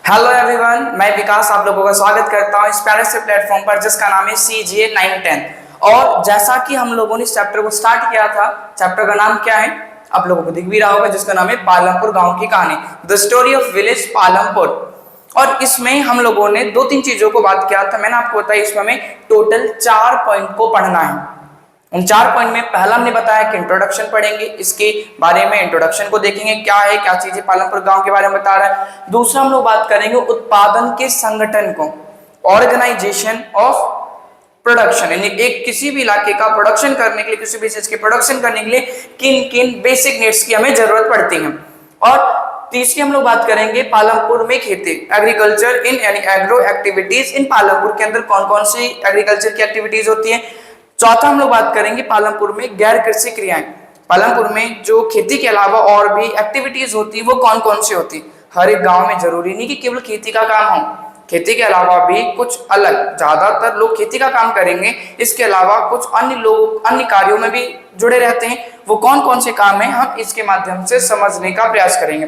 Hello everyone, मैं विकास आप लोगों का स्वागत करता हूं इस प्यारे से प्लेटफॉर्म पर जिसका नाम है CGA 910। और जैसा कि हम लोगों ने इस चैप्टर को स्टार्ट किया था, चैप्टर का नाम क्या है आप लोगों को दिख भी रहा होगा, जिसका नाम है पालमपुर गांव की कहानी, the story of village Palampur. और इसमें हम लोगों ने दो तीन चीजों को बात किया था। मैंने आपको बताया इसमें हमें टोटल 4 पॉइंट को पढ़ना है। उन 4 पॉइंट में पहला हमने बताया कि इंट्रोडक्शन पढ़ेंगे, इसके बारे में इंट्रोडक्शन को देखेंगे क्या है, क्या चीजें पालमपुर गांव के बारे में बता रहा है। दूसरा हम लोग बात करेंगे उत्पादन के संगठन को, ऑर्गेनाइजेशन ऑफ प्रोडक्शन, यानी एक किसी भी इलाके का प्रोडक्शन करने के लिए, किसी भी चीज के प्रोडक्शन करने के लिए किन किन बेसिक नीड्स की हमें जरूरत पड़ती है। और तीसरी हम लोग बात करेंगे पालमपुर में खेती, एग्रीकल्चर इन यानी एग्रो एक्टिविटीज इन पालमपुर के अंदर कौन कौन सी एग्रीकल्चर की एक्टिविटीज होती है। चौथा हम लोग बात करेंगे पालमपुर में गैर कृषि क्रियाएं, पालमपुर में जो खेती के अलावा और भी एक्टिविटीज होती है वो कौन कौन सी होती है। हर एक गांव में जरूरी नहीं कि केवल खेती का काम हो, खेती के अलावा भी कुछ अलग, ज्यादातर लोग खेती का काम करेंगे, इसके अलावा कुछ अन्य लोग अन्य कार्यों में भी जुड़े रहते हैं। वो कौन कौन से काम है हम इसके माध्यम से समझने का प्रयास करेंगे।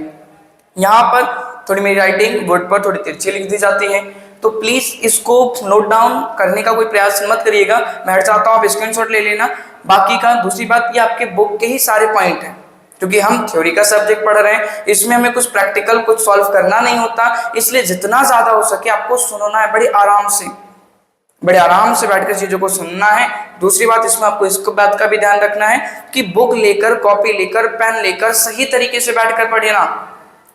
यहाँ पर थोड़ी मेरी राइटिंग बोर्ड पर थोड़ी तिरछी लिख दी जाती है, तो प्लीज इसको नोट डाउन करने का कोई प्रयास मत करिएगा। मैं चाहता हूँ आप स्क्रीनशॉट ले लेना। बाकी का दूसरी बात, ये आपके बुक के ही सारे पॉइंट हैं, क्योंकि हम थ्योरी का सब्जेक्ट पढ़ रहे हैं, इसमें हमें कुछ प्रैक्टिकल कुछ सॉल्व करना नहीं होता, इसलिए जितना ज्यादा हो सके आपको सुनना है, बड़े आराम से बैठकर चीजों को सुनना है। दूसरी बात, इसमें आपको इस बात का भी ध्यान रखना है कि बुक लेकर, कॉपी लेकर, पेन लेकर सही तरीके से बैठकर पढ़ना,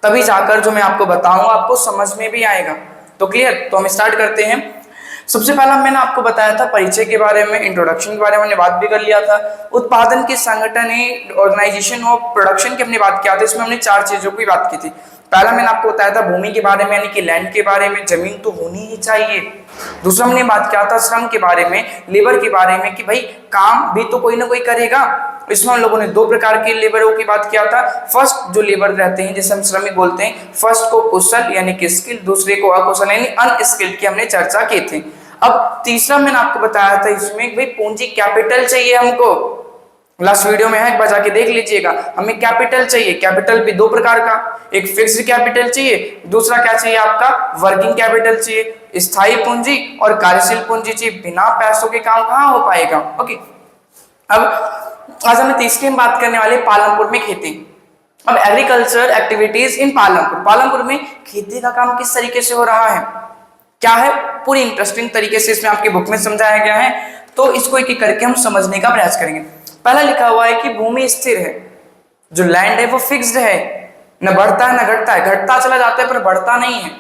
तभी जाकर जो मैं आपको बताऊंगा आपको समझ में भी आएगा। तो क्लियर, तो हम स्टार्ट करते हैं। सबसे पहला मैंने आपको बताया था परिचय के बारे में, इंट्रोडक्शन के बारे में हमने बात भी कर लिया था। उत्पादन के संगठन है, ऑर्गेनाइजेशन ऑफ प्रोडक्शन की हमने बात किया था, इसमें हमने 4 चीजों की बात की थी। पहला मैंने आपको बताया था भूमि के बारे में, यानी कि लैंड के बारे में, जमीन तो होनी ही चाहिए। दूसरा हमने बात किया था श्रम के बारे में, लेबर के बारे में, कि भाई काम भी तो कोई ना कोई करेगा। इसमें हम लोगों ने 2 प्रकार के लेबरों की बात किया था। फर्स्ट जो लेबर रहते हैं जिसे हम श्रमिक बोलते हैं, फर्स्ट को कुशल यानी कि स्किल, दूसरे को अकुशल यानी अनस्किल्ड की हमने चर्चा की थी। अब तीसरा मैंने आपको बताया था इसमें भाई पूंजी कैपिटल चाहिए हमको, लास्ट वीडियो में है, एक बार जाके देख लीजिएगा। हमें कैपिटल चाहिए, कैपिटल भी 2 प्रकार का, एक फिक्स्ड कैपिटल चाहिए, दूसरा क्या चाहिए आपका वर्किंग कैपिटल चाहिए, स्थायी पूंजी और कार्यशील पूंजी चाहिए। बिना पैसों के काम कहाँ हो पाएगा। ओके, अब आज हमें तीसरी हम बात करने वाले पालमपुर में खेती। अब agriculture activities in Palampur, Palampur में खेती का काम किस तरीके से हो रहा है, क्या है, पूरी इंटरेस्टिंग तरीके से इसमें आपकी बुक में समझाया गया है। तो इसको एक एक करके हम समझने का प्रयास करेंगे। पहला लिखा हुआ है कि भूमि स्थिर है, जो लैंड है वो फिक्स्ड है, न बढ़ता है न घटता है, घटता चला जाता है पर बढ़ता नहीं है।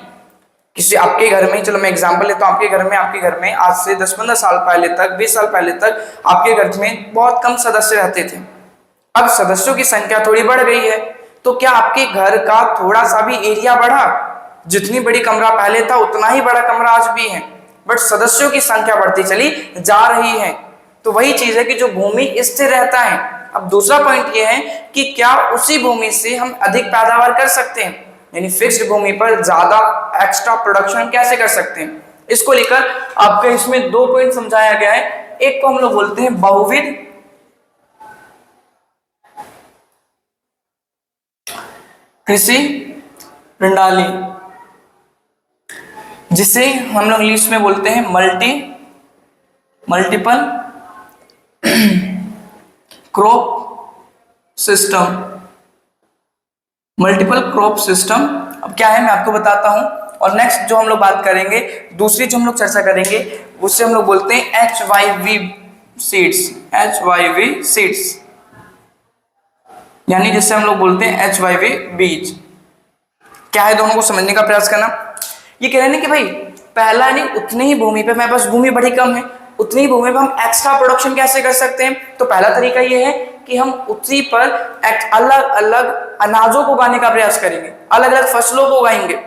किसी आपके घर में, चलो मैं एग्जांपल लेता हूं, आपके घर में आज से 10-15 साल पहले तक, 20 साल पहले तक आपके घर में बहुत कम सदस्य रहते थे। अब सदस्यों की संख्या थोड़ी बढ़ गई है, तो क्या आपके घर का थोड़ा सा भी एरिया बढ़ा? जितनी बड़ी कमरा पहले था उतना ही बड़ा कमरा आज भी है, बट सदस्यों की संख्या बढ़ती चली जा रही है। तो वही चीज है कि जो भूमि स्थिर रहता है। अब दूसरा पॉइंट ये है कि क्या उसी भूमि से हम अधिक पैदावार कर सकते हैं, यानी फिक्स्ड भूमि पर ज्यादा एक्स्ट्रा प्रोडक्शन कैसे कर सकते हैं। इसको लेकर आपके इसमें 2 पॉइंट समझाया गया है। एक को हम लोग बोलते हैं बहुविध कृषि प्रणाली, जिसे हम लोग इंग्लिश में बोलते हैं multiple crop system, multiple crop system. अब क्या है मैं आपको बताता हूं। और नेक्स्ट जो हम लोग बात करेंगे, दूसरी जो हम लोग चर्चा करेंगे, उससे हम लोग बोलते हैं HYV सीड्स, यानी जिससे हम लोग बोलते हैं HYV बीज। क्या है, दोनों को समझने का प्रयास करना। ये कह रहे हैं कि भाई पहला यानी उतनी ही भूमि पे, मेरे पास भूमि बड़ी कम है, उतनी भूमि पर हम एक्स्ट्रा प्रोडक्शन कैसे कर सकते हैं। तो पहला तरीका ये है कि हम उसी पर अलग अलग अनाजों को उगाने का प्रयास करेंगे, अलग अलग फसलों को उगाएंगे।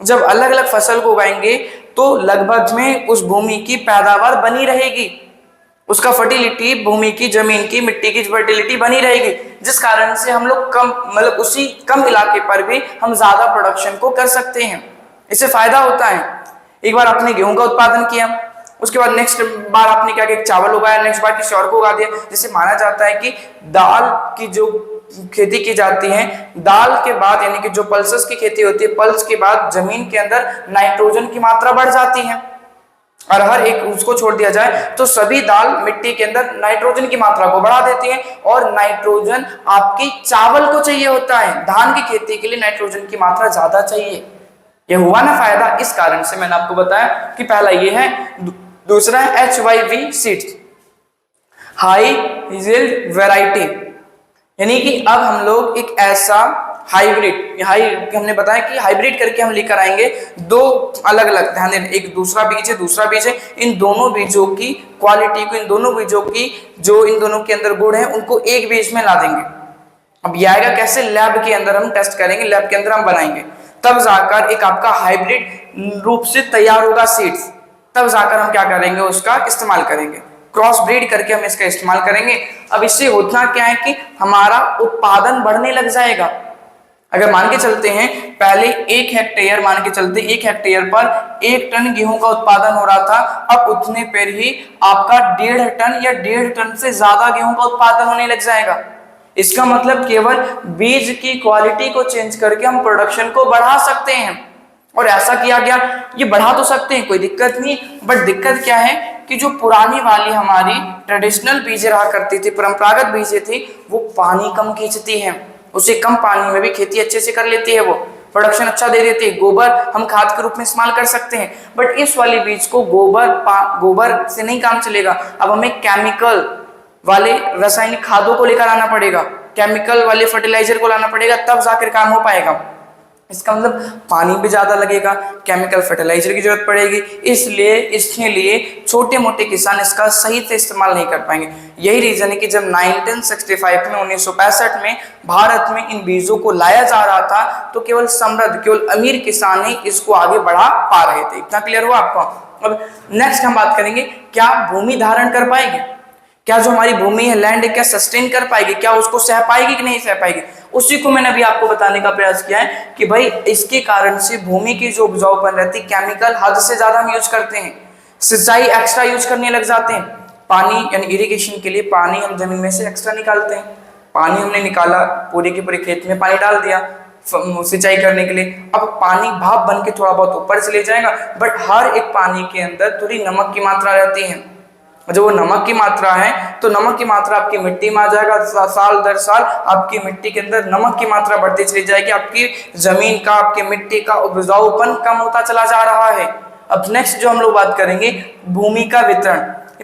जब अलग अलग फसल को उगाएंगे तो लगभग में उस भूमि की पैदावार बनी रहेगी, उसका फर्टिलिटी, भूमि की, जमीन की, मिट्टी की फर्टिलिटी बनी रहेगी, जिस कारण से हम लोग कम, मतलब उसी कम इलाके पर भी हम ज्यादा प्रोडक्शन को कर सकते हैं। इससे फायदा होता है। एक बार आपने गेहूं का उत्पादन किया, उसके बाद नेक्स्ट बार आपने क्या किया, चावल उगाया, नेक्स्ट बार किसी और को उगा दिया। जैसे माना जाता है कि दाल की जो खेती की जाती है, दाल के बाद यानी कि जो पल्सेस की खेती होती है, पल्स के बाद जमीन के अंदर नाइट्रोजन की मात्रा बढ़ जाती है, और हर एक उसको छोड़ दिया जाए तो सभी दाल मिट्टी के अंदर नाइट्रोजन की मात्रा को बढ़ा देती है। और नाइट्रोजन आपकी चावल को चाहिए होता है, धान की खेती के लिए नाइट्रोजन की मात्रा ज्यादा चाहिए। ये हुआ ना फायदा, इस कारण से मैंने आपको बताया कि पहला ये है। दूसरा है HYV seeds, high yield variety, यानी कि अब हम लोग एक ऐसा हाइब्रिड, हमने बताया कि हाइब्रिड करके हम लेकर आएंगे दो अलग अलग, ध्यान देना, एक दूसरा बीज है, दूसरा बीज है, इन दोनों बीजों की क्वालिटी को, इन दोनों बीजों की जो इन दोनों के अंदर गुण है उनको एक बीज में ला देंगे। अब ये आएगा कैसे, लैब के अंदर हम टेस्ट करेंगे, लैब के अंदर हम बनाएंगे, तब जाकर एक आपका हाइब्रिड रूप से तैयार होगा सीड्स, तब जाकर हम क्या करेंगे, उसका इस्तेमाल करेंगे, क्रॉस ब्रीड करके हम इसका इस्तेमाल करेंगे। अब इससे होता क्या है कि हमारा उत्पादन बढ़ने लग जाएगा। अगर मान के चलते हैं पहले 1 हेक्टेयर, मान के चलते 1 हेक्टेयर पर 1 टन गेहूं का उत्पादन हो रहा था, अब उतने पर ही आपका 1.5 टन या 1.5 टन से ज्यादा गेहूं का उत्पादन होने लग जाएगा। इसका मतलब केवल बीज की क्वालिटी को चेंज करके हम प्रोडक्शन को बढ़ा सकते हैं, और ऐसा किया गया। ये बढ़ा तो सकते हैं, कोई दिक्कत नहीं, बट दिक्कत क्या है कि जो पुरानी वाली हमारी ट्रेडिशनल बीजें रहा करती थी, परंपरागत बीजें थी, वो पानी कम खींचती हैं, उसे कम पानी में भी खेती अच्छे से कर लेती है, वो प्रोडक्शन अच्छा दे देती है, गोबर हम खाद के रूप में इस्तेमाल कर सकते हैं। बट इस वाली बीज को गोबर से नहीं काम चलेगा, अब हमें केमिकल वाले रासायनिक खादों को लेकर आना पड़ेगा, केमिकल वाले फर्टिलाइजर को लाना पड़ेगा, तब जाकर काम हो पाएगा। इसका मतलब पानी भी ज्यादा लगेगा, केमिकल फर्टिलाइजर की जरूरत पड़ेगी, इसलिए इसके लिए छोटे मोटे किसान इसका सही से इस्तेमाल नहीं कर पाएंगे। यही रीजन है कि जब 1965 में 1965 में भारत में इन बीजों को लाया जा रहा था तो केवल समृद्ध, केवल अमीर किसान ही इसको आगे बढ़ा पा रहे थे। इतना क्लियर हुआ आपको। अब नेक्स्ट हम बात करेंगे, क्या भूमि धारण कर पाएगी, क्या जो हमारी भूमि है, लैंड है, क्या सस्टेन कर पाएगी, क्या उसको सह पाएगी कि नहीं सह पाएगी। उसी को मैंने अभी आपको बताने का प्रयास किया है कि भाई इसके कारण से भूमि की जो उपजाऊपन रहती है, केमिकल हद से ज्यादा हम यूज करते हैं, सिंचाई एक्स्ट्रा यूज करने लग जाते हैं, पानी यानी इरिगेशन के लिए पानी हम जमीन में से एक्स्ट्रा निकालते हैं, पानी हमने निकाला, पूरे के पूरे खेत में पानी डाल दिया सिंचाई करने के लिए, अब पानी भाप बन के थोड़ा बहुत ऊपर चले जाएगा, बट हर एक पानी के अंदर थोड़ी नमक की मात्रा रहती है। जो वो नमक की मात्रा है, तो नमक की मात्रा आपकी मिट्टी में आ जाएगा, साल दर साल आपकी मिट्टी के अंदर नमक की मात्रा बढ़ती चली जाएगी, आपकी जमीन का, आपकी मिट्टी का उपजाऊपन कम होता चला जा रहा है। अब नेक्स्ट जो हम लोग बात करेंगे, भूमि का वितरण।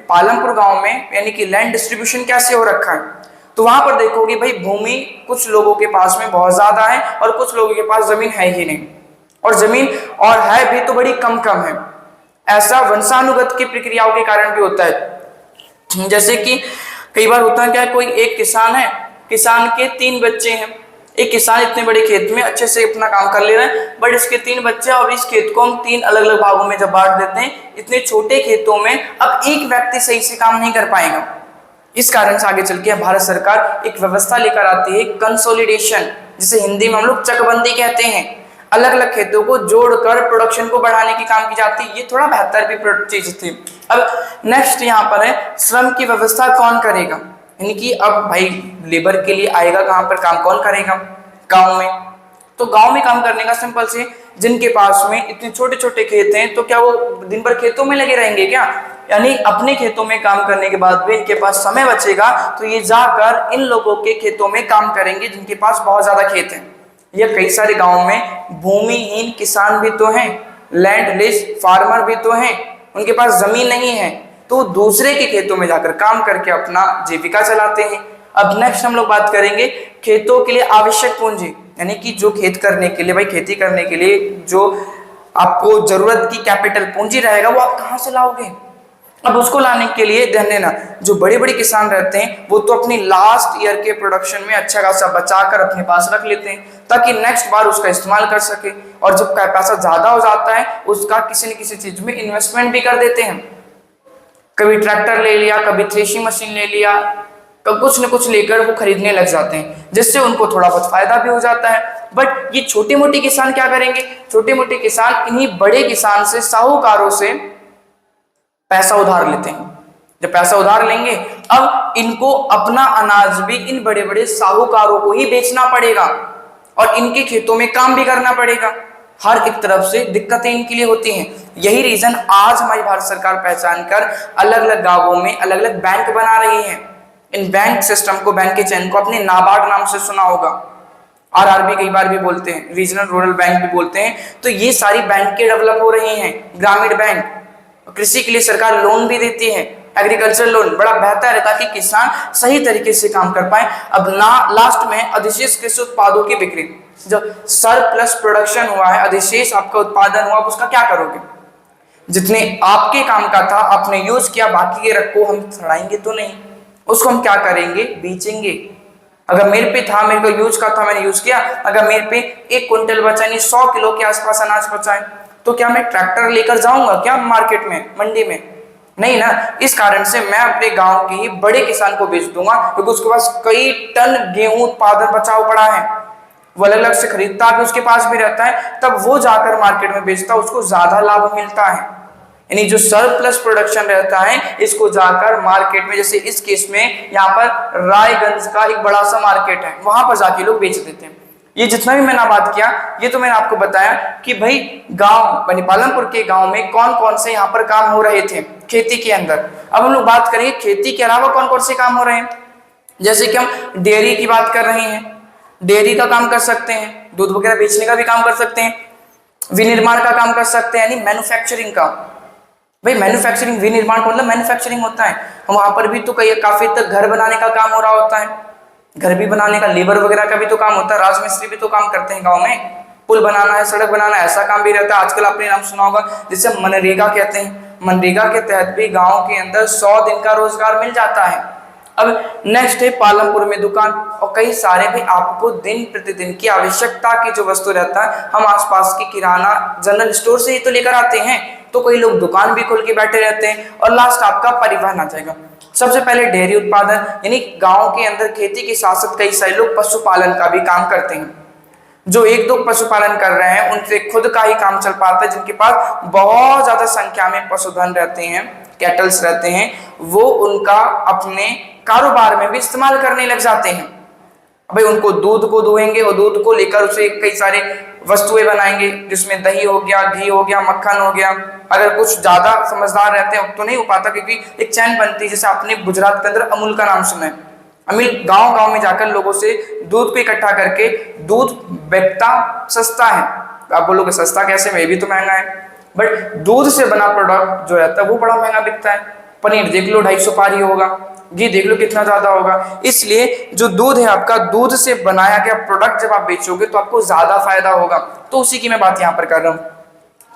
पालमपुर गांव में यानी कि लैंड डिस्ट्रीब्यूशन कैसे हो रखा है, तो वहां पर देखोगे भाई भूमि कुछ लोगों के पास में बहुत ज्यादा है और कुछ लोगों के पास जमीन है ही नहीं, और जमीन और है भी तो बड़ी कम कम है। ऐसा वंशानुगत की प्रक्रियाओं के कारण भी होता है। जैसे कि कई बार होता है क्या, कोई एक किसान है, किसान के 3 बच्चे हैं, एक किसान इतने बड़े खेत में अच्छे से अपना काम कर ले रहे हैं, बट इसके 3 बच्चे, और इस खेत को हम 3 अलग अलग भागों में जब बांट देते हैं, इतने छोटे खेतों में अब एक व्यक्ति सही से काम नहीं कर पाएगा। इस कारण से आगे चल के भारत सरकार एक व्यवस्था लेकर आती है, कंसोलिडेशन, जिसे हिंदी में हम लोग चकबंदी कहते हैं। अलग अलग खेतों को जोड़कर प्रोडक्शन को बढ़ाने की काम की जाती है, ये थोड़ा बेहतर भी चीज थी। अब नेक्स्ट यहाँ पर है, श्रम की व्यवस्था कौन करेगा, यानी कि अब भाई लेबर के लिए आएगा कहाँ पर, काम कौन करेगा, गांव में। तो गांव में काम करने का सिंपल से, जिनके पास में इतने छोटे छोटे खेत हैं, तो क्या वो दिन भर खेतों में लगे रहेंगे क्या, यानी अपने खेतों में काम करने के बाद भी इनके पास समय बचेगा तो ये जाकर इन लोगों के खेतों में काम करेंगे जिनके पास बहुत ज्यादा खेत हैं। ये कई सारे गाँव में भूमिहीन किसान भी तो हैं, लैंडलेस फार्मर भी तो हैं, उनके पास जमीन नहीं है, तो दूसरे के खेतों में जाकर काम करके अपना जीविका चलाते हैं। अब नेक्स्ट हम लोग बात करेंगे खेतों के लिए आवश्यक पूंजी, यानी कि जो खेत करने के लिए, भाई खेती करने के लिए जो आपको जरूरत की कैपिटल पूंजी रहेगा, वो आप कहाँ से लाओगे। अब उसको लाने के लिए ध्यान देना, जो बड़े बड़े किसान रहते हैं वो तो अपनी लास्ट ईयर के प्रोडक्शन में अच्छा खासा बचाकर अपने पास रख लेते हैं ताकि नेक्स्ट बार उसका इस्तेमाल कर सके, और जब पैसा ज्यादा हो जाता है उसका किसी न किसी चीज में इन्वेस्टमेंट भी कर देते हैं। कभी ट्रैक्टर ले लिया, कभी थ्रेशिंग मशीन ले लिया, कभी कुछ न कुछ लेकर वो खरीदने लग जाते हैं, जिससे उनको थोड़ा बहुत फायदा भी हो जाता है। बट ये छोटे मोटे किसान क्या करेंगे, छोटे मोटे किसान इन्हीं बड़े किसान से, साहूकारों से पैसा उधार लेते हैं। जब पैसा उधार लेंगे, अब इनको अपना अनाज भी इन बड़े बड़े साहूकारों को ही बेचना पड़ेगा और इनके खेतों में काम भी करना पड़ेगा। हर एक तरफ से दिक्कतें इनके लिए होती हैं। यही रीजन आज हमारी भारत सरकार पहचान कर अलग अलग गांवों में अलग अलग बैंक बना रही है। इन बैंक सिस्टम को, बैंक के चयन को अपने नाबार्ड नाम से सुना होगा, आरआरबी कई बार भी बोलते हैं, रीजनल रूरल बैंक भी बोलते हैं। तो ये सारी बैंकें डेवलप हो रही हैं, ग्रामीण बैंक। कृषि के लिए सरकार लोन भी देती है, एग्रीकल्चर लोन बड़ा बेहतर है ताकि किसान सही तरीके से काम कर पाए। अब ना लास्ट में अधिशेष कृषि उत्पादों की बिक्री, जो सरप्लस प्रोडक्शन हुआ है, अधिशेष आपका उत्पादन हुआ, उसका क्या करोगे? जितने आपके काम का था आपने यूज किया, बाकी के रखो, हम सड़ाएंगे तो नहीं, उसको हम क्या करेंगे? बेचेंगे। अगर मेरे पे था, मेरे को यूज का था, मैंने यूज किया, अगर मेरे पे 1 क्विंटल बचा, नहीं 100 किलो के आसपास अनाज बचा है, तो क्या मैं ट्रैक्टर लेकर जाऊंगा क्या मार्केट में, मंडी में? नहीं ना। इस कारण से मैं अपने गांव के ही बड़े किसान को बेच दूंगा, क्योंकि उसके पास कई टन गेहूं उत्पादन बचा हुआ पड़ा है, वो अलग अलग से खरीदता भी उसके पास भी रहता है, तब वो जाकर मार्केट में बेचता, उसको ज्यादा लाभ मिलता है। यानी जो सरप्लस प्रोडक्शन रहता है, इसको जाकर मार्केट में, जैसे इस केस में यहाँ पर रायगंज का एक बड़ा सा मार्केट है, वहां पर जाके लोग बेच देते हैं। ये जितना भी मैंने बात किया, ये तो मैंने आपको बताया कि भाई गांव पालमपुर के गांव में कौन कौन से यहाँ पर काम हो रहे थे खेती के अंदर। अब हम लोग बात करेंगे खेती के अलावा कौन कौन से काम हो रहे हैं। जैसे कि हम डेयरी की बात कर रहे हैं, डेयरी का काम कर सकते हैं, दूध वगैरह बेचने का भी काम कर सकते हैं, विनिर्माण का काम कर सकते हैं, यानी मैन्युफैक्चरिंग का। भाई मैन्युफैक्चरिंग, विनिर्माण का मतलब मैन्युफैक्चरिंग होता है। वहां पर भी तो काफी तक घर बनाने का काम हो रहा होता है, घर भी बनाने का, लेबर वगैरह का भी तो काम होता है, राजमिस्त्री भी तो काम करते हैं गांव में, पुल बनाना है, सड़क बनाना है, ऐसा काम भी रहता है। आजकल आपने नाम सुना होगा जिसे मनरेगा कहते हैं, मनरेगा के तहत भी गांव के अंदर 100 दिन का रोजगार मिल जाता है। अब नेक्स्ट है पालमपुर में दुकान और कई सारे भी आपको दिन प्रतिदिन की आवश्यकता की जो वस्तु रहता है, हम आसपास की किराना जनरल स्टोर से ही तो लेकर आते हैं, तो कई लोग दुकान भी खोल के बैठे रहते हैं। और लास्ट आपका परिवहन आ जाएगा। सबसे पहले डेयरी उत्पादन, यानी गांव के अंदर खेती के साथ साथ कई सारे लोग पशुपालन का भी काम करते हैं। जो 1-2 पशुपालन कर रहे हैं उनसे खुद का ही काम चल पाता है, जिनके पास बहुत ज्यादा संख्या में पशुधन रहते हैं, कैटल्स रहते हैं, वो उनका अपने कारोबार में भी इस्तेमाल करने लग जाते हैं। भाई उनको दूध को दुहेंगे और दूध को लेकर उसे कई सारे वस्तुएं बनाएंगे, जिसमें दही हो गया, घी हो गया, मक्खन हो गया। अगर कुछ ज्यादा समझदार रहते हैं तो नहीं हो पाता, क्योंकि एक चैन बनती है। जैसे आपने गुजरात के अंदर अमूल का नाम सुना है, अमूल गांव गांव में जाकर लोगों से दूध को इकट्ठा करके दूध बेचता सस्ता है। आप बोलोगे सस्ता कैसे, में भी तो महंगा है, बट दूध से बना प्रोडक्ट जो रहता है वो बड़ा महंगा बिकता है। पनीर देख लो 250 पारी होगा, घी देख लो कितना ज्यादा होगा। इसलिए जो दूध है आपका, दूध से बनाया गया प्रोडक्ट जब आप बेचोगे तो आपको ज्यादा फायदा होगा, तो उसी की मैं बात यहाँ पर कर रहा हूँ।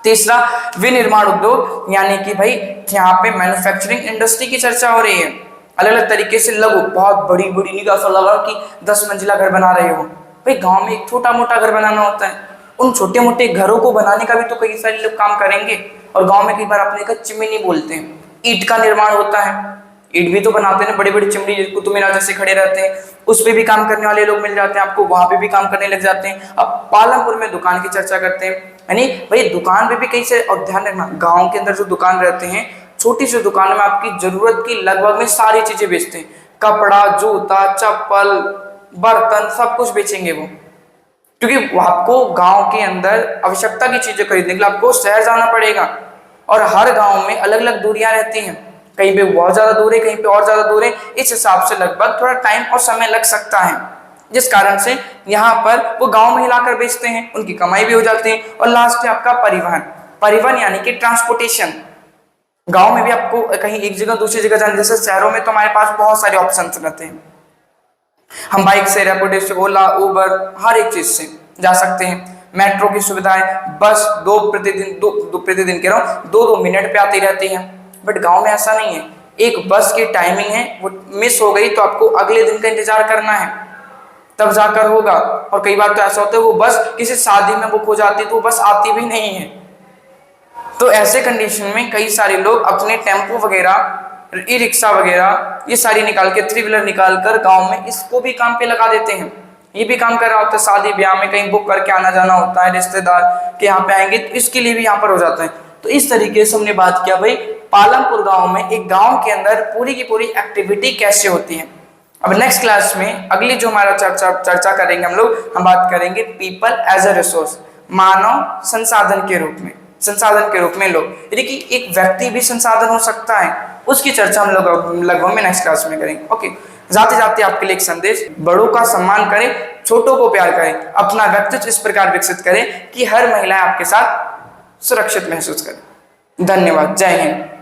तीसरा विनिर्माण उद्योग, यानी कि भाई यहाँ पे मैन्युफैक्चरिंग इंडस्ट्री की चर्चा हो रही है। अलग अलग तरीके से लघु, बहुत बड़ी बड़ी निगाह से लगा कि 10 मंजिला घर बना रहे हो। भाई गांव में एक छोटा मोटा घर बनाना होता है, उन छोटे मोटे घरों को बनाने का भी तो कई सारे लोग काम करेंगे। और गांव में कई बार अपने का चिमनी बोलते हैं, ईंट का निर्माण होता है, ईंट भी तो बनाते हैं, बड़ी बड़ी चिमनी कुतुब मीनार जैसे खड़े रहते हैं, उस पे भी काम करने वाले लोग मिल जाते हैं आपको, वहां पे भी काम करने लग जाते हैं। अब पालमपुर में दुकान की चर्चा करते हैं, यानी भाई दुकान पे भी कई से, और ध्यान रखना गांव के अंदर जो दुकान रहते हैं, छोटी सी दुकान में आपकी जरूरत की लगभग में सारी चीजें बेचते हैं, कपड़ा, जूता, चप्पल, बर्तन, सब कुछ बेचेंगे वो। क्योंकि आपको गांव के अंदर आवश्यकता की चीजें खरीदने के लिए आपको शहर जाना पड़ेगा, और हर गांव में अलग अलग दूरियां रहती हैं, कहीं पे बहुत ज्यादा दूर है, कहीं पे और ज्यादा दूर है। इस हिसाब से लगभग थोड़ा टाइम और समय लग सकता है, जिस कारण से यहाँ पर वो गांव में हिलाकर बेचते हैं, उनकी कमाई भी हो जाती है। और लास्ट है आपका परिवहन, परिवहन यानी कि ट्रांसपोर्टेशन। गांव में भी आपको कहीं एक जगह दूसरी जगह जाने, जैसे शहरों में तो हमारे पास बहुत सारे ऑप्शन रहते हैं, हम बाइक से, रैपिडो से, ओला, उबर, हर एक चीज से जा सकते हैं। मेट्रो की सुविधाएं, बस दो प्रतिदिन कह रहा हूँ 2-2 मिनट पे आती रहती है। बट गांव में ऐसा नहीं है, एक बस की टाइमिंग है, वो मिस हो गई तो आपको अगले दिन का इंतजार करना है, तब जाकर होगा। और कई बार तो ऐसा होता है वो बस किसी शादी में बुक हो जाती है तो वो बस आती भी नहीं है। तो ऐसे कंडीशन में कई सारे लोग अपने टेम्पो वगैरह, ई रिक्शा वगैरह, ये सारी निकाल के, 3 व्हीलर निकाल कर गाँव में इसको भी काम पे लगा देते हैं। ये भी काम कर रहा होता है, शादी ब्याह में कहीं बुक करके आना जाना होता है, रिश्तेदार के यहाँ पे आएंगे तो इसके लिए भी यहाँ पर हो जाता है। तो इस तरीके से हमने बात किया भाई पालमपुर गांव में, एक गांव के अंदर पूरी की पूरी एक्टिविटी कैसे होती है। अब नेक्स्ट क्लास में अगली जो हमारा चर्चा करेंगे हम बात करेंगे पीपल एज अ रिसोर्स, मानव संसाधन के रूप में, संसाधन के रूप में लोग, यानी कि एक व्यक्ति भी संसाधन हो सकता है, उसकी चर्चा हम लोग लगभग में नेक्स्ट क्लास में करेंगे। ओके, जाते जाते आपके लिए एक संदेश, बड़ों का सम्मान करें, छोटों को प्यार करें, अपना व्यक्तित्व इस प्रकार विकसित करें कि हर महिला आपके साथ सुरक्षित महसूस करे। धन्यवाद, जय हिंद।